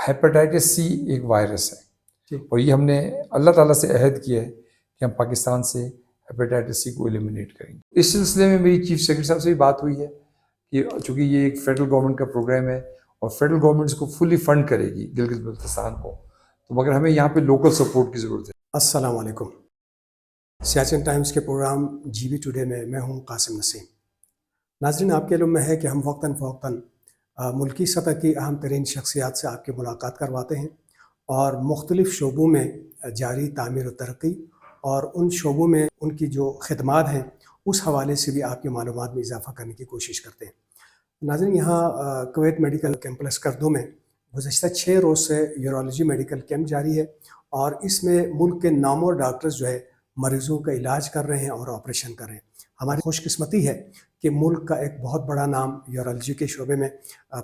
Hepatitis C ایک virus ہے جی اور یہ ہم نے اللہ تعالیٰ سے عہد کیا ہے کہ ہم پاکستان سے ہیپاٹائٹس سی کو ایلیمنیٹ کریں گے۔ اس سلسلے میں میری چیف سیکرٹری صاحب سے بھی بات ہوئی ہے کہ چونکہ یہ ایک فیڈرل گورنمنٹ کا پروگرام ہے اور فیڈرل گورنمنٹ اس کو فلی فنڈ کرے گی گلگت بلتستان کو، تو مگر ہمیں یہاں پہ لوکل سپورٹ کی ضرورت ہے۔ السلام علیکم۔ سیاچن ٹائمز کے پروگرام جی بی ٹوڈے میں ہوں قاسم نسیم۔ ناظرین، آپ کے علم میں ہے کہ ہم وقتاً فوقتاً ملکی سطح کی اہم ترین شخصیات سے آپ کی ملاقات کرواتے ہیں اور مختلف شعبوں میں جاری تعمیر و ترقی اور ان شعبوں میں ان کی جو خدمات ہیں اس حوالے سے بھی آپ کی معلومات میں اضافہ کرنے کی کوشش کرتے ہیں۔ ناظرین، یہاں کویت میڈیکل کیمپس کردو میں گزشتہ 6 روز سے یورولوجی میڈیکل کیمپ جاری ہے اور اس میں ملک کے نامور ڈاکٹرز جو ہے مریضوں کا علاج کر رہے ہیں اور آپریشن کر رہے ہیں۔ ہماری خوش قسمتی ہے کہ ملک کا ایک بہت بڑا نام یورولوجی کے شعبے میں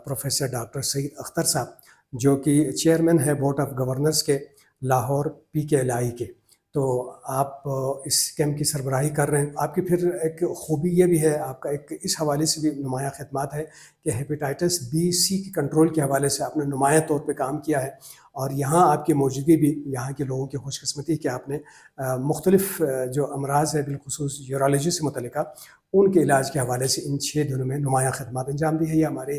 پروفیسر ڈاکٹر سعید اختر صاحب، جو کہ چیئرمین ہے بورڈ آف گورنرز کے لاہور PKLI کے، تو آپ اس کیمپ کی سربراہی کر رہے ہیں۔ آپ کی پھر ایک خوبی یہ بھی ہے، آپ کا ایک اس حوالے سے بھی نمایاں خدمات ہے کہ ہیپیٹائٹس B/C کی کنٹرول کے حوالے سے آپ نے نمایاں طور پہ کام کیا ہے اور یہاں آپ کی موجودگی بھی یہاں کے لوگوں کی خوش قسمتی کہ آپ نے مختلف جو امراض ہے بالخصوص یورولوجی سے متعلقہ ان کے علاج کے حوالے سے ان 6 دنوں میں نمایاں خدمات انجام دی ہے۔ یہ ہمارے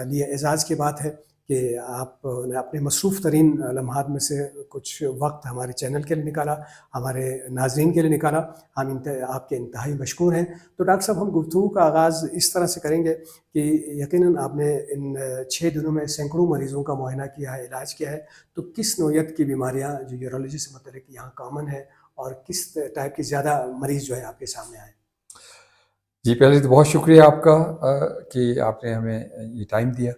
لیے اعزاز کی بات ہے کہ آپ نے اپنے مصروف ترین لمحات میں سے کچھ وقت ہمارے چینل کے لیے نکالا، ہمارے ناظرین کے لیے نکالا۔ ہم آپ کے انتہائی مشکور ہیں۔ تو ڈاکٹر صاحب، ہم گفتگو کا آغاز اس طرح سے کریں گے کہ یقیناً آپ نے ان 6 دنوں میں سینکڑوں مریضوں کا معائنہ کیا ہے، علاج کیا ہے، تو کس نوعیت کی بیماریاں جو یورولوجی سے متعلق یہاں کامن ہے اور کس ٹائپ کی زیادہ مریض جو ہے آپ کے سامنے آئے؟ جی، پہلے تو بہت شکریہ آپ کا کہ آپ نے ہمیں یہ ٹائم دیا،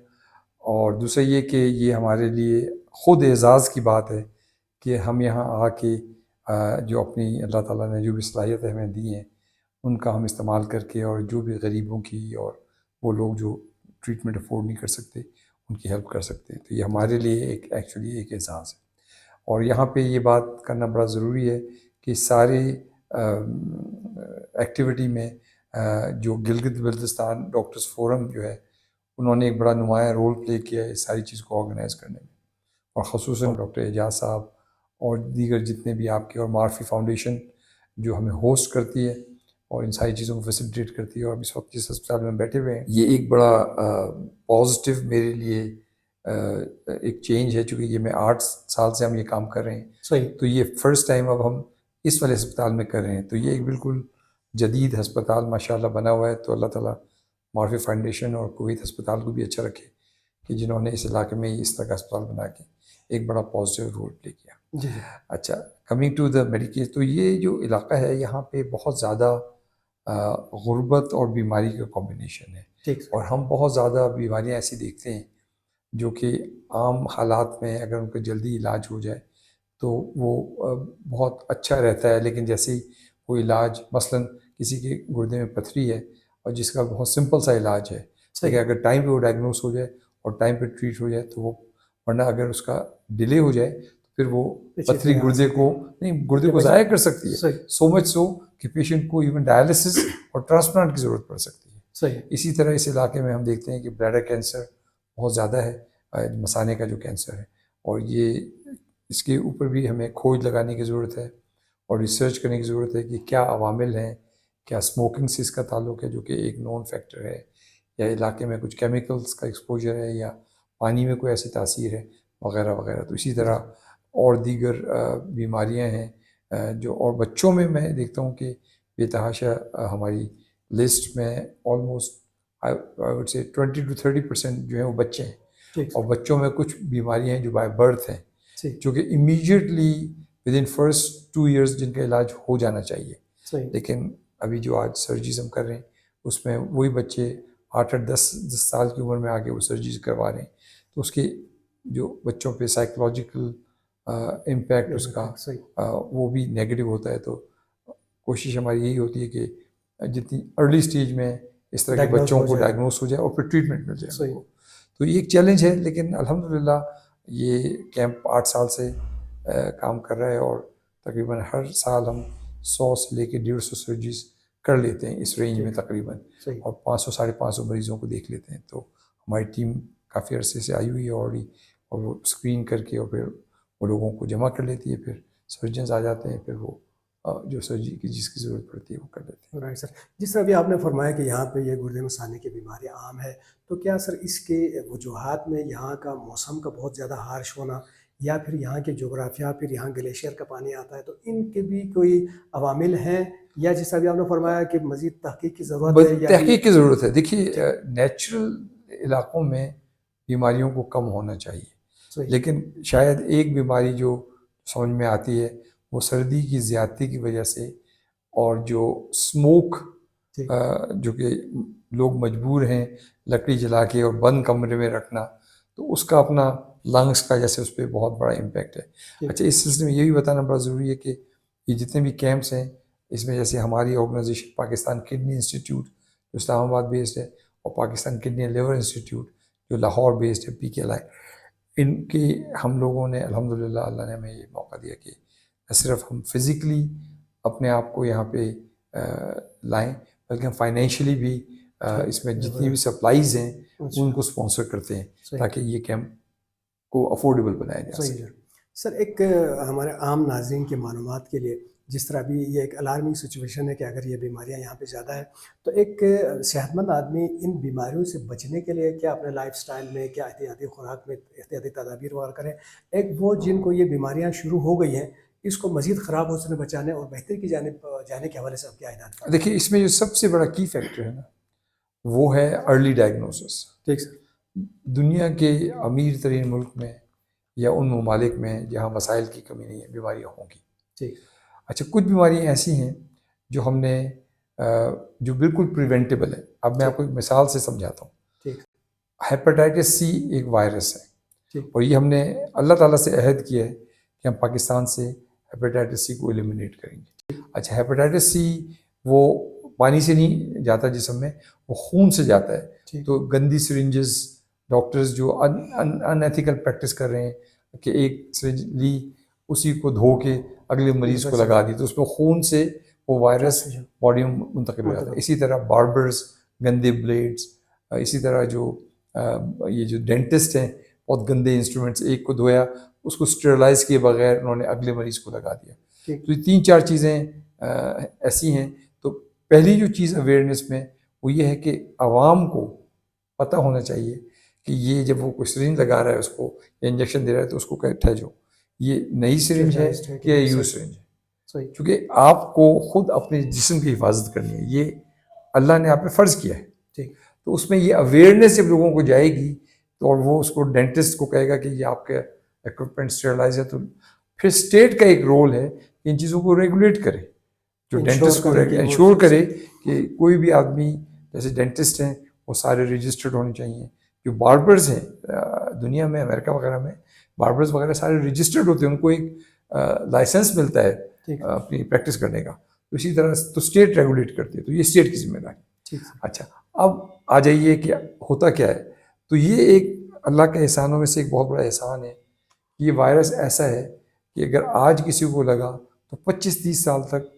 اور دوسرا یہ کہ یہ ہمارے لیے خود اعزاز کی بات ہے کہ ہم یہاں آ کے جو اپنی اللہ تعالیٰ نے جو بھی صلاحیتیں ہمیں دی ہیں ان کا ہم استعمال کر کے، اور جو بھی غریبوں کی اور وہ لوگ جو ٹریٹمنٹ افورڈ نہیں کر سکتے ان کی ہیلپ کر سکتے ہیں، تو یہ ہمارے لیے ایکچولی ایک اعزاز ہے۔ اور یہاں پہ یہ بات کرنا بڑا ضروری ہے کہ سارے ایکٹیویٹی میں جو گلگت بلتستان ڈاکٹرز فورم جو ہے انہوں نے ایک بڑا نمایاں رول پلے کیا ہے اس ساری چیز کو آرگنائز کرنے میں، اور خصوصاً ڈاکٹر اعجاز صاحب اور دیگر جتنے بھی آپ کے، اور معرفی فاؤنڈیشن جو ہمیں ہوسٹ کرتی ہے اور ان ساری چیزوں کو فیسیلیٹیٹ کرتی ہے، اور اس وقت جس ہسپتال میں بیٹھے ہوئے ہیں یہ ایک بڑا پازیٹیو میرے لیے ایک چینج ہے، چونکہ یہ میں 8 سال سے ہم یہ کام کر رہے ہیں، صحیح۔ تو یہ فرسٹ ٹائم اب ہم اس والے ہسپتال میں کر رہے ہیں، تو یہ ایک بالکل جدید ہسپتال ماشاءاللہ بنا ہوا ہے۔ تو اللہ تعالیٰ معرفی فاؤنڈیشن اور کویت ہسپتال کو بھی اچھا رکھے کہ جنہوں نے اس علاقے میں اس طرح کا ہسپتال بنا کے ایک بڑا پازیٹیو رول پلے کیا۔ جی اچھا، کمنگ ٹو دا میڈیکل، تو یہ جو علاقہ ہے یہاں پہ بہت زیادہ غربت اور بیماری کا کمبینیشن ہے، ٹھیک۔ اور ہم بہت زیادہ بیماریاں ایسی دیکھتے ہیں جو کہ عام حالات میں اگر ان کا جلدی علاج ہو جائے تو وہ بہت اچھا رہتا ہے، لیکن جیسے ہی وہ علاج مثلاً کسی کے گردے میں پتھری ہے اور جس کا بہت سمپل سا علاج ہے، لیکن اگر ٹائم پہ وہ ڈائگنوز ہو جائے اور ٹائم پہ ٹریٹ ہو جائے تو وہ، ورنہ اگر اس کا ڈیلے ہو جائے تو پھر وہ پتھری گردے کو ضائع کر سکتی ہے، سو مچ سو کہ پیشنٹ کو ایون ڈائلسس اور ٹرانسپلانٹ کی ضرورت پڑ سکتی ہے۔ صحیح۔ اسی طرح اس علاقے میں ہم دیکھتے ہیں کہ بلیڈر کینسر بہت زیادہ ہے، مثانے کا جو کینسر ہے، اور یہ اس کے اوپر بھی ہمیں کھوج لگانے کی ضرورت ہے اور ریسرچ کرنے کی ضرورت ہے کہ کیا عوامل ہیں، کیا اسموکنگ سے اس کا تعلق ہے جو کہ ایک نون فیکٹر ہے، یا علاقے میں کچھ کیمیکلز کا ایکسپوجر ہے، یا پانی میں کوئی ایسی تاثیر ہے وغیرہ وغیرہ۔ تو اسی طرح اور دیگر بیماریاں ہیں جو، اور بچوں میں دیکھتا ہوں کہ بے تحاشا ہماری لسٹ میں almost I would say 20 to 30% جو ہیں وہ بچے ہیں، اور بچوں میں کچھ بیماریاں ہیں جو بائی برتھ ہیں جو کہ immediately with in first 2 years جن کا علاج ہو جانا چاہیے، لیکن ابھی جو آج سرجریز ہم کر رہے ہیں اس میں وہی بچے 8-10 سال کی عمر میں آ کے وہ سرجریز کروا رہے ہیں، تو اس کے جو بچوں پہ سائیکولوجیکل امپیکٹ اس کا وہ بھی نیگیٹو ہوتا ہے۔ تو کوشش ہماری یہی ہوتی ہے کہ جتنی ارلی سٹیج میں اس طرح کے بچوں کو ڈائگنوز ہو جائے اور پھر ٹریٹمنٹ مل جائے ان کو، تو یہ ایک چیلنج ہے، لیکن الحمدللہ یہ کیمپ 8 سال سے کام کر رہا ہے، اور تقریباً ہر سال ہم 100 سے لے کے 150 سرجریز کر لیتے ہیں اس رینج میں تقریباً، اور 500-550 مریضوں کو دیکھ لیتے ہیں۔ تو ہماری ٹیم کافی عرصے سے آئی ہوئی ہے، اور اور وہ اسکرین کر کے اور پھر وہ لوگوں کو جمع کر لیتی ہے، پھر سرجنز آ جاتے ہیں، پھر وہ جو سرجری کی جس کی ضرورت پڑتی ہے وہ کر لیتے ہیں۔ رائٹ سر، جس طرح ابھی آپ نے فرمایا کہ یہاں پہ یہ گردے مثانے کی بیماری عام ہے، تو کیا سر اس کے وجوہات میں یہاں کا موسم کا بہت زیادہ ہارش ہونا، یا پھر یہاں کے جغرافیہ، پھر یہاں گلیشیئر کا پانی آتا ہے، تو ان کے بھی کوئی عوامل ہیں، یا جس طرح ابھی آپ نے فرمایا کہ مزید تحقیق کی ضرورت ہے؟ یا تحقیق کی ضرورت ہے۔ دیکھیے نیچرل علاقوں میں بیماریوں کو کم ہونا چاہیے، صحیح، لیکن شاید ایک بیماری جو سمجھ میں آتی ہے وہ سردی کی زیادتی کی وجہ سے، اور جو اسموک ٹھیک، جو کہ لوگ مجبور ہیں لکڑی جلا کے اور بند کمرے میں رکھنا، تو اس کا اپنا لنگس کا جیسے اس پہ بہت بڑا امپیکٹ ہے۔ ٹھیک، اچھا، اس سلسلے میں یہ بھی بتانا بڑا ضروری ہے کہ یہ جتنے بھی کیمپس ہیں، اس میں جیسے ہماری آرگنائزیشن پاکستان کڈنی انسٹیٹیوٹ جو اسلام آباد بیسڈ ہے، اور Pakistan kidney and liver institute جو لاہور بیسڈ ہے PKLI، ان کے ہم لوگوں نے الحمدللہ اللہ نے ہمیں یہ موقع دیا کہ نہ صرف ہم فزیکلی اپنے آپ کو یہاں پہ لائیں، بلکہ ہم فائنینشلی بھی اس میں جتنی بھی سپلائیز ہیں ان کو اسپانسر کرتے ہیں تاکہ یہ کیمپ کو افورڈیبل بنایا جا صحیح سکے۔ ہے سر، ایک ہمارے عام ناظرین کے معلومات کے لیے، جس طرح ابھی یہ ایک الارمنگ سچویشن ہے کہ اگر یہ بیماریاں یہاں پہ زیادہ ہے، تو ایک صحت مند آدمی ان بیماریوں سے بچنے کے لیے کیا اپنے لائف سٹائل میں، کیا احتیاطی خوراک میں احتیاطی تدابیر وغیرہ کریں؟ ایک وہ جن کو یہ بیماریاں شروع ہو گئی ہیں، اس کو مزید خراب ہونے سے بچانے اور بہتری کی جانب جانے کے حوالے سے آپ کیا ہدایت کریں؟ دیکھیے اس میں جو سب سے بڑا کی فیکٹر ہے نا، وہ ہے ارلی ڈائگنوسس۔ ٹھیک سر، دنیا کے امیر ترین ملک میں یا ان ممالک میں جہاں وسائل کی کمی نہیں ہے، بیماریاں ہوں گی۔ ٹھیک، اچھا، کچھ بیماریاں ایسی ہیں جو ہم نے جو بالکل پریونٹیبل ہے۔ اب میں آپ کو ایک مثال سے سمجھاتا ہوں۔ ٹھیک، ہیپاٹائٹس سی ایک وائرس ہے، ٹھیک، اور یہ ہم نے اللہ تعالیٰ سے عہد کیا ہے کہ ہم پاکستان سے ہیپاٹائٹس سی کو ایلیمنیٹ کریں گے۔ اچھا، ہیپاٹائٹس سی وہ پانی سے نہیں جاتا جسم میں، وہ خون سے جاتا ہے۔ ٹھیک، تو گندی سرنجز، ڈاکٹرز جو ان ایتھیکل پریکٹس کر رہے ہیں کہ ایک سرنج لی، اسی کو دھو کے اگلے مریض کو لگا دی، تو اس میں خون سے وہ وائرس باڈی میں منتقل ہو جاتا ہے۔ اسی طرح باربرز، گندے بلیڈز، اسی طرح جو یہ جو ڈینٹسٹ ہیں، بہت گندے انسٹرومنٹس، ایک کو دھویا، اس کو اسٹیرلائز کیے بغیر انہوں نے اگلے مریض کو لگا دیا۔ تو یہ 3-4 چیزیں ایسی ہیں۔ تو پہلی جو چیز اویئرنیس میں وہ یہ ہے کہ عوام کو پتہ ہونا چاہیے کہ یہ جب وہ کوئی سرنج لگا رہا ہے اس کو یا انجیکشن دے رہا ہے تو اس کو کہے ٹھہرو، یہ نئی سرنج ہے کہ یو سرنج ہے، کیونکہ آپ کو خود اپنے جسم کی حفاظت کرنی ہے، یہ اللہ نے آپ پہ فرض کیا ہے۔ تو اس میں یہ اویئرنیس جب لوگوں کو جائے گی تو اور وہ اس کو ڈینٹسٹ کو کہے گا کہ یہ آپ کا ایکوپمنٹ اسٹیرلائز ہے، تو پھر اسٹیٹ کا ایک رول ہے کہ ان چیزوں کو ریگولیٹ کرے، جو ڈینٹسٹ کو انشور کرے کہ کوئی بھی آدمی جیسے ڈینٹسٹ ہیں وہ سارے رجسٹرڈ ہونے چاہیے۔ جو باربرز ہیں دنیا میں، امریکہ وغیرہ میں باربرز وغیرہ سارے رجسٹرڈ ہوتے ہیں، ان کو ایک لائسنس ملتا ہے اپنی پریکٹس کرنے کا۔ تو اسی طرح تو اسٹیٹ ریگولیٹ کرتی ہے، تو یہ اسٹیٹ کی ذمہ داری۔ اچھا، اب آ جائیے کہ ہوتا کیا ہے۔ تو یہ ایک اللہ کے احسانوں میں سے ایک بہت بڑا احسان ہے۔ یہ وائرس ایسا ہے کہ اگر آج کسی کو لگا تو 25-30 سال تک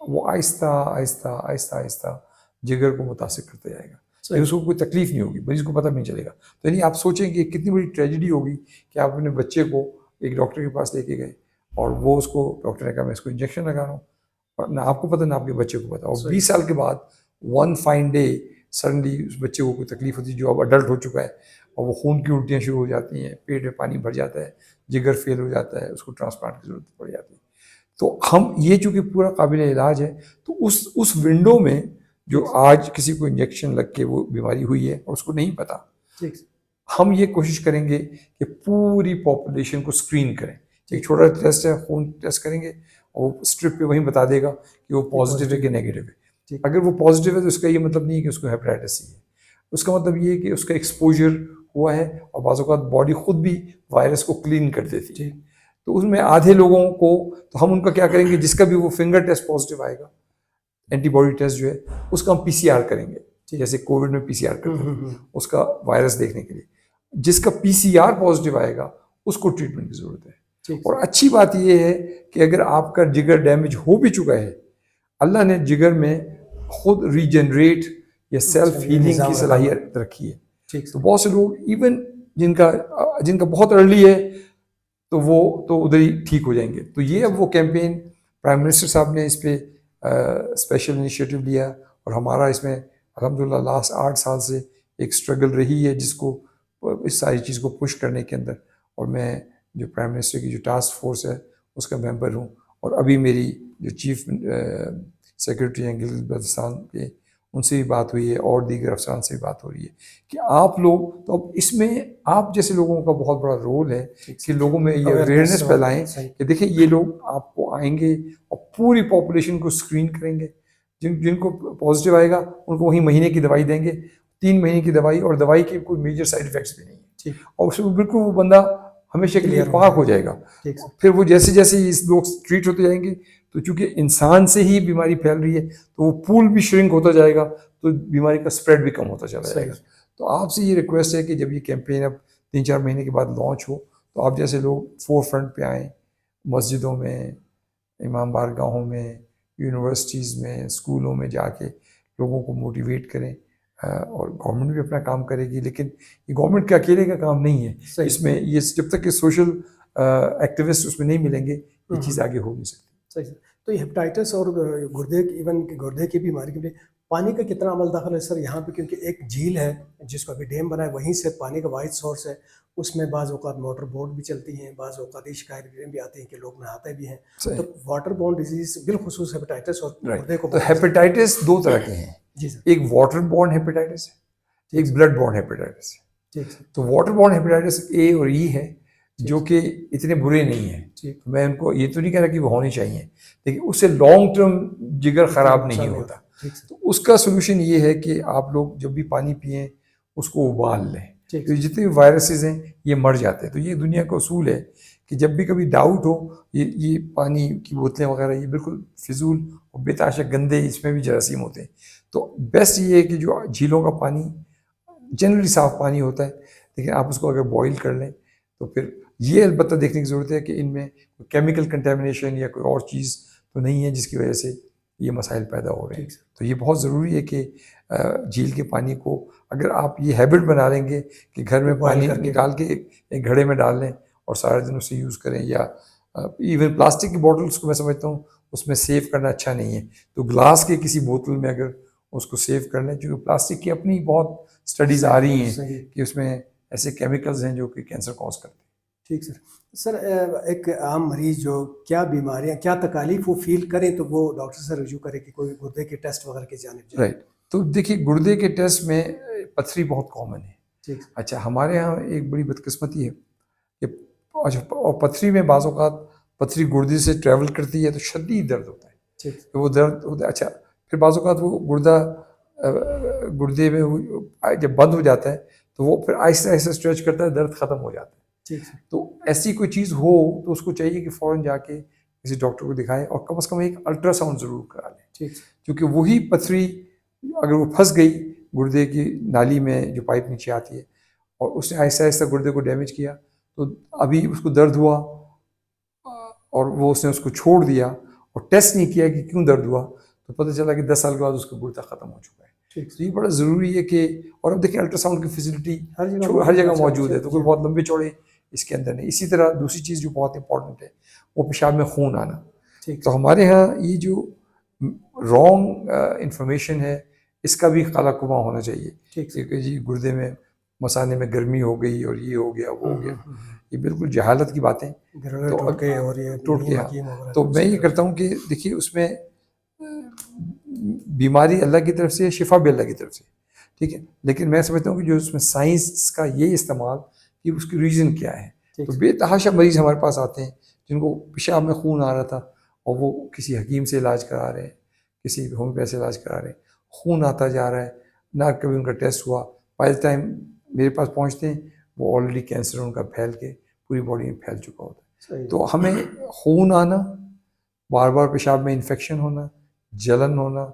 وہ آہستہ آہستہ آہستہ آہستہ جگر کو متاثر کرتا جائے گا، اس کو کوئی تکلیف نہیں ہوگی، مریض کو پتہ نہیں چلے گا۔ تو یعنی آپ سوچیں کہ کتنی بڑی ٹریجڈی ہوگی کہ آپ اپنے بچے کو ایک ڈاکٹر کے پاس لے کے گئے اور وہ اس کو ڈاکٹر نے کہا میں اس کو انجیکشن لگا رہا ہوں، اور نہ آپ کو پتہ نہ آپ کے بچے کو پتہ، اور 20 سال کے بعد ون فائن ڈے سڈنلی اس بچے کو کوئی تکلیف ہوتی ہے جو اب اڈلٹ ہو چکا ہے، اور وہ خون کی الٹیاں شروع ہو جاتی ہیں، پیٹ میں پانی بھر جاتا ہے، جگر فیل ہو جاتا ہے، اس کو ٹرانسپلانٹ کی ضرورت پڑ جاتی ہے۔ تو ہم یہ چونکہ پورا قابل علاج ہے، تو اس ونڈو میں جو آج کسی کو انجیکشن لگ کے وہ بیماری ہوئی ہے اور اس کو نہیں پتہ، ہم یہ کوشش کریں گے کہ پوری پاپولیشن کو اسکرین کریں۔ ایک چھوٹا ٹیسٹ ہے، خون ٹیسٹ کریں گے اور وہ اسٹرپ پہ وہیں بتا دے گا کہ وہ پازیٹیو ہے کہ نیگیٹیو ہے۔ اگر وہ پازیٹیو ہے تو اس کا یہ مطلب نہیں ہے کہ اس کو ہیپاٹائٹس سی ہے، اس کا مطلب یہ ہے کہ اس کا ایکسپوجر ہوا ہے، اور بعض اوقات باڈی خود بھی وائرس کو کلین کر دیتی ہے۔ تو اس میں آدھے لوگوں کو تو ہم ان کا کیا کریں گے، جس کا بھی وہ فنگر ٹیسٹ پازیٹیو آئے گا، اینٹی باڈی ٹیسٹ جو ہے اس کا ہم PCR کریں گے، جیسے کووڈ میں PCR کرتے ہیں اس کا وائرس دیکھنے کے لیے۔ جس کا PCR پازیٹیو آئے گا اس کو ٹریٹمنٹ کی ضرورت ہے۔ اور اچھی بات یہ ہے کہ اگر آپ کا جگر ڈیمیج ہو بھی چکا ہے، اللہ نے جگر میں خود ریجنریٹ یا سیلف ہیلنگ کی صلاحیت رکھی ہے۔ تو بہت سے لوگ ایون جن کا بہت ارلی ہے تو وہ تو ادھر ہی ٹھیک ہو جائیں گے. تو یہ اب وہ کیمپین پرائم منسٹر صاحب نے اس پہ اسپیشل انیشیٹو لیا اور ہمارا اس میں الحمدللہ لاسٹ 8 سال سے ایک اسٹرگل رہی ہے جس کو اس ساری چیز کو پش کرنے کے اندر. اور میں جو پرائم منسٹر کی جو ٹاسک فورس ہے اس کا ممبر ہوں. اور ابھی میری جو چیف سیکرٹری ہیں گلگت بلتستان کے ان سے بھی بات ہوئی ہے اور دیگر افسران سے بھی بات ہو رہی ہے کہ آپ لوگ تو اب اس میں آپ جیسے لوگوں کا بہت بڑا رول ہے کہ لوگوں میں یہ اویئرنیس پھیلائیں کہ دیکھیں یہ لوگ آپ کو آئیں گے اور پوری پاپولیشن کو اسکرین کریں گے. جن کو پازیٹیو آئے گا ان کو وہیں مہینے کی دوائی دیں گے, 3 مہینے کی دوائی, اور دوائی کے کوئی میجر سائڈ افیکٹس بھی نہیں ہیں, اور اس میں بالکل وہ بندہ ہمیشہ کے لیے پاک ہو جائے گا. پھر وہ جیسے جیسے لوگ ٹریٹ ہوتے جائیں گے تو چونکہ انسان سے ہی بیماری پھیل رہی ہے تو وہ پول بھی شرنک ہوتا جائے گا تو بیماری کا اسپریڈ بھی کم ہوتا چلا جائے گا. تو آپ سے یہ ریکویسٹ ہے کہ جب یہ کیمپین اب 3-4 مہینے کے بعد لانچ ہو تو آپ جیسے لوگ فور فرنٹ پہ آئیں, مسجدوں میں, امام بارگاہوں میں, یونیورسٹیز میں, اسکولوں میں جا کے لوگوں کو موٹیویٹ کریں. اور گورنمنٹ بھی اپنا کام کرے گی, لیکن یہ گورنمنٹ کے اکیلے کا کام نہیں ہے. اس میں یہ جب تک کہ سوشل ایکٹیوسٹ اس میں نہیں ملیں گے یہ چیز آگے ہو نہیں سکتی. صحیح. تو یہ ہیپاٹائٹس اور گردے کی بیماری کے لیے پانی کا کتنا عمل دخل ہے سر یہاں پہ؟ کیونکہ ایک جھیل ہے جس کو ابھی ڈیم بنا ہے, وہیں سے پانی کا واحد سورس ہے. اس میں بعض اوقات موٹر بوٹ بھی چلتی ہیں, بعض اوقات یہ شکایت بھی آتی ہیں کہ لوگ نہاتے بھی ہیں. تو واٹر بورن ڈیزیز بالخصوص ہیپاٹائٹس اور گردے کو. تو ہیپاٹائٹس 2 طرح کے ہیں. جی سر. ایک واٹر بورن ہیپاٹائٹس ہے, ایک بلڈ بورن ہیپاٹائٹس ہے. تو واٹر بورن ہیپاٹائٹس اے اور ای ہے جو کہ اتنے برے نہیں ہیں. میں ان کو یہ تو نہیں کہہ رہا کہ وہ ہونی چاہیے, لیکن اس سے لانگ ٹرم جگر خراب نہیں ہوتا. تو اس کا سولوشن یہ ہے کہ آپ لوگ جب بھی پانی پئیں اس کو ابال لیں. تو جتنے بھی وائرسز ہیں یہ مر جاتے ہیں. تو یہ دنیا کا اصول ہے کہ جب بھی کبھی ڈاؤٹ ہو, یہ پانی کی بوتلیں وغیرہ یہ بالکل فضول اور بے تحاشا گندے, اس میں بھی جراثیم ہوتے ہیں. تو بیسٹ یہ ہے کہ جو جھیلوں کا پانی جنرلی صاف پانی ہوتا ہے, لیکن آپ اس کو اگر بوائل کر لیں تو پھر یہ البتہ دیکھنے کی ضرورت ہے کہ ان میں کیمیکل کنٹامنیشن یا کوئی اور چیز تو نہیں ہے جس کی وجہ سے یہ مسائل پیدا ہو رہے ہیں. تو یہ بہت ضروری ہے کہ جھیل کے پانی کو اگر آپ یہ ہیبٹ بنا لیں گے کہ گھر میں پانی نکال کے ایک گھڑے میں ڈال لیں اور سارے دن اسے یوز کریں, یا ایون پلاسٹک کی بوٹلس کو میں سمجھتا ہوں اس میں سیو کرنا اچھا نہیں ہے. تو گلاس کے کسی بوتل میں اگر اس کو سیو کر لیں, کیونکہ پلاسٹک کی اپنی بہت اسٹڈیز آ رہی ہیں کہ اس میں ایسے کیمیکلز ہیں جو کہ کینسر کاز کرتے ہیں. ٹھیک سر. سر ایک عام مریض جو کیا بیماریاں کیا تکالیف وہ فیل کریں تو وہ ڈاکٹر سے رجوع کرے کہ کوئی گردے کے ٹیسٹ وغیرہ کی جانب جائے. رائٹ. تو دیکھیے گردے کے ٹیسٹ میں پتھری بہت کامن ہے. اچھا ہمارے ہاں ایک بڑی بدقسمتی ہے کہ اور پتھری میں بعض اوقات پتھری گردے سے ٹریول کرتی ہے تو شدید درد ہوتا ہے. تو وہ درد ہوتا ہے. اچھا پھر بعض اوقات وہ گردے میں جب بند ہو جاتا ہے تو وہ پھر آہستہ آہستہ اسٹریچ کرتا ہے, درد ختم ہو جاتا ہے. تو ایسی کوئی چیز ہو تو اس کو چاہیے کہ فوراً جا کے کسی ڈاکٹر کو دکھائیں اور کم از کم ایک الٹرا ساؤنڈ ضرور کرا لیں. کیونکہ وہی پتھری اگر وہ پھنس گئی گردے کی نالی میں جو پائپ نیچے آتی ہے اور اس نے آہستہ آہستہ گردے کو ڈیمیج کیا تو ابھی اس کو درد ہوا اور وہ اس نے اس کو چھوڑ دیا اور ٹیسٹ نہیں کیا کہ کیوں درد ہوا تو پتہ چلا کہ 10 سال کے بعد اس کا گردہ ختم ہو چکا ہے. تو یہ بڑا ضروری ہے کہ, اور اب دیکھیں الٹرا ساؤنڈ کی فیسلٹی ہر جگہ موجود ہے, تو کوئی بہت لمبے چوڑے اس کے اندر نہیں. اسی طرح دوسری چیز جو بہت امپورٹنٹ ہے وہ پیشاب میں خون آنا. تو ہمارے ہاں یہ جو رانگ انفارمیشن ہے اس کا بھی قلع قمع ہونا چاہیے کہ جی گردے میں مثانے میں گرمی ہو گئی اور یہ ہو گیا وہ ہو گیا. یہ بالکل جہالت کی باتیں ٹوٹ گیا. تو میں یہ کرتا ہوں کہ دیکھیے اس میں بیماری اللہ کی طرف سے, شفا بھی اللہ کی طرف سے, ٹھیک ہے, لیکن میں سمجھتا ہوں کہ جو اس میں سائنس کا یہ استعمال کہ اس کی ریزن کیا ہے. تو بے تحاشا مریض ہمارے پاس آتے ہیں جن کو پیشاب میں خون آ رہا تھا اور وہ کسی حکیم سے علاج کرا رہے ہیں, کسی ہومیوپیتھ سے علاج کرا رہے ہیں, خون آتا جا رہا ہے, نہ کبھی ان کا ٹیسٹ ہوا, بائی ٹائم میرے پاس پہنچتے ہیں وہ آلریڈی کینسر ان کا پھیل کے پوری باڈی میں پھیل چکا ہوتا ہے. تو ہمیں خون آنا, بار بار پیشاب میں انفیکشن ہونا, جلن ہونا,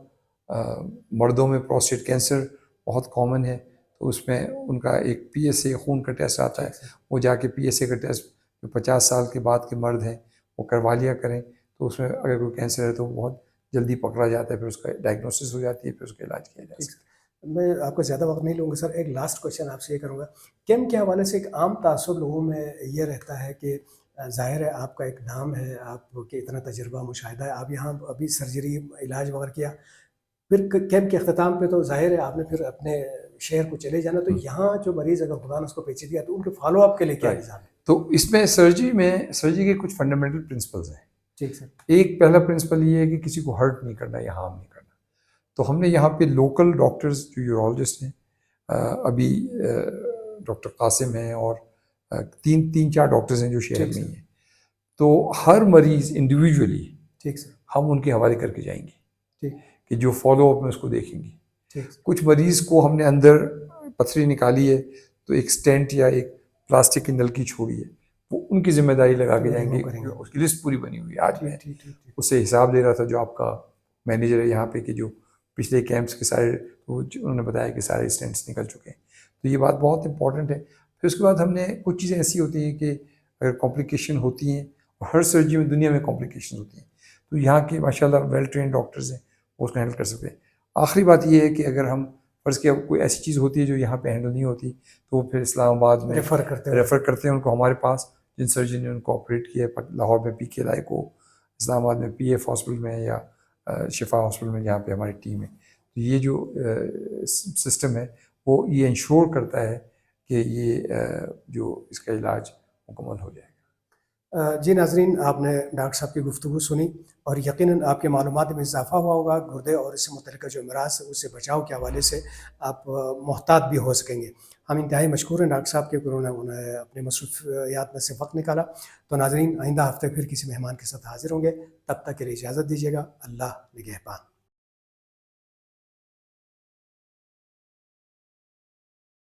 مردوں میں پروسٹیٹ کینسر بہت کامن ہے تو اس میں ان کا ایک پی ایس اے خون کا ٹیسٹ آتا ہے, وہ جا کے پی ایس اے کا ٹیسٹ جو 50 سال کے بعد کے مرد ہیں وہ کروا لیا کریں. تو اس میں اگر کوئی کینسر ہے تو بہت جلدی پکڑا جاتا ہے, پھر اس کا ڈائگنوسس ہو جاتی ہے, پھر اس کا علاج کیا جاتا ہے. میں آپ کا زیادہ وقت نہیں لوں گا سر، ایک لاسٹ کوشچن آپ سے یہ کروں گا، کیمپ کے حوالے سے ایک عام تاثر لوگوں میں یہ رہتا ہے کہ ظاہر ہے آپ کا ایک نام ہے، آپ کے اتنا تجربہ مشاہدہ ہے، آپ یہاں ابھی سرجری علاج وغیرہ کیا، پھر کیمپ کے اختتام پہ تو ظاہر ہے آپ نے پھر اپنے شہر کو چلے جانا، تو یہاں جو مریض اگر خدا نے اس کو پیچیدگی ہے تو ان کے فالو اپ کے لیے کیا رائٹ. نظام ہے؟ تو اس میں سرجری کے کچھ فنڈامنٹل پرنسپلز ہیں. ٹھیک سر. ایک پہلا پرنسپل یہ ہے کہ کسی کو ہرٹ نہیں کرنا یا ہارم نہیں کرنا. تو ہم نے یہاں پہ لوکل ڈاکٹرز جو یورولوجسٹ ہیں، ابھی ڈاکٹر قاسم ہیں اور تین چار ڈاکٹرز ہیں جو شہر میں ہی ہیں، تو ہر مریض انڈیویجولی ٹھیک سر. ہم ان کے حوالے کر کے جائیں گے ٹھیک. کہ جو فالو اپ میں اس کو دیکھیں گے. ٹھیک. کچھ مریض کو ہم نے اندر پتھری نکالی ہے تو ایک سٹینٹ یا ایک پلاسٹک کی نلکی چھوڑی ہے، وہ ان کی ذمہ داری لگا کے جائیں گے. اس کی لسٹ پوری بنی ہوئی ہے. آج میں اس سے حساب لے رہا تھا جو آپ کا مینیجر ہے یہاں پہ، کہ جو پچھلے کیمپس کے سارے انہوں نے بتایا کہ سارے اسٹینٹس نکل چکے ہیں. تو یہ بات بہت امپورٹنٹ ہے. پھر اس کے بعد ہم نے کچھ چیزیں ایسی ہوتی ہیں کہ اگر کمپلیکیشن ہوتی ہیں، اور ہر سرجری میں دنیا میں کمپلیکیشن ہوتی ہیں، تو یہاں کے ماشاء اللہ ویل ٹرینڈ ڈاکٹرز ہیں، وہ اس کو ہینڈل کر سکتے ہیں. آخری بات یہ ہے کہ اگر ہم فرض کیا کوئی ایسی چیز ہوتی ہے جو یہاں پہ ہینڈل نہیں ہوتی، تو وہ پھر اسلام آباد میں ریفر کرتے ہیں ان کو ہمارے پاس، جن سرجن نے ان کو آپریٹ کیا ہے. لاہور میں پی کے لائے کو، اسلام آباد میں پی ایف ہاسپٹل میں، یا شفا ہاسپٹل میں جہاں پہ ہماری ٹیم ہے. تو یہ جو سسٹم ہے وہ یہ انشور کرتا ہے کہ یہ جو اس کا علاج مکمل ہو جائے گا. جی ناظرین، آپ نے ڈاکٹر صاحب کی گفتگو سنی اور یقیناً آپ کے معلومات میں اضافہ ہوا ہوگا. گردے اور اس سے متعلقہ جو امراض ہے اس سے بچاؤ کے حوالے سے آپ محتاط بھی ہو سکیں گے. ہم انتہائی مشکور ہیں ڈاکٹر صاحب کے، انہوں نے اپنے مصروفیات میں سے وقت نکالا. تو ناظرین، آئندہ ہفتے پھر کسی مہمان کے ساتھ حاضر ہوں گے. تب تک کے لیے اجازت دیجیے گا. اللہ نگہبان.